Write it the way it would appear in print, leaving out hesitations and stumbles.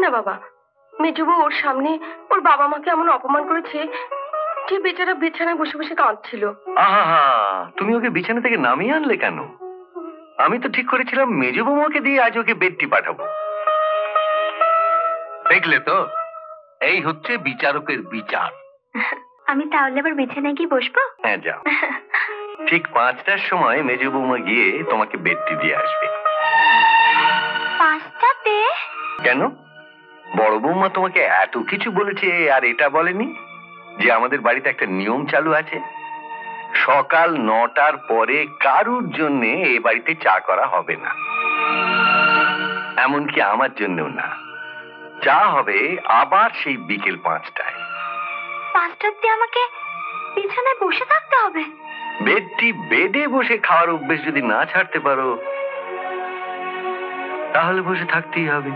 না বাবা, মেজবু ওর সামনে ওর বাবা মাকে এমন অপমান করেছে যে বেচারা বিছানায় বসে বসে কাঁদছিল। আহা, তুমি ওকে বিছানা থেকে নামিয়ে আনলে কেন? আমি তো ঠিক করেছিলাম মেজ বৌমাকে দিয়ে আজ ওকে বেডটি পাঠাবো। দেখলে তো, এই হচ্ছে বিচারকের বিচার। আমি তাহলে আবার বিছানায় গিয়ে বসবো? হ্যাঁ, যাও। ঠিক 5টার সময় মেজ বৌমা গিয়ে তোমাকে বেডটি দিয়ে আসবে। 5টাতে? কেন, বড় বৌমা তোমাকে এত কিছু বলেছে আর এটা বলেনি যে আমাদের বাড়িতে একটা নিয়ম চালু আছে, সকাল 9টার পরে কারুর জন্য এ বাড়িতে চা করা হবে না, এমনকি আমার জন্যও না। চা হবে আবার সেই বিকেল 5টায়। 5টাতে আমাকে বিছানায় বসে থাকতে হবে? বেডটি বেডে বসে খাওয়ার অভ্যেস যদি না ছাড়তে পারো তাহলে বসে থাকতেই হবে।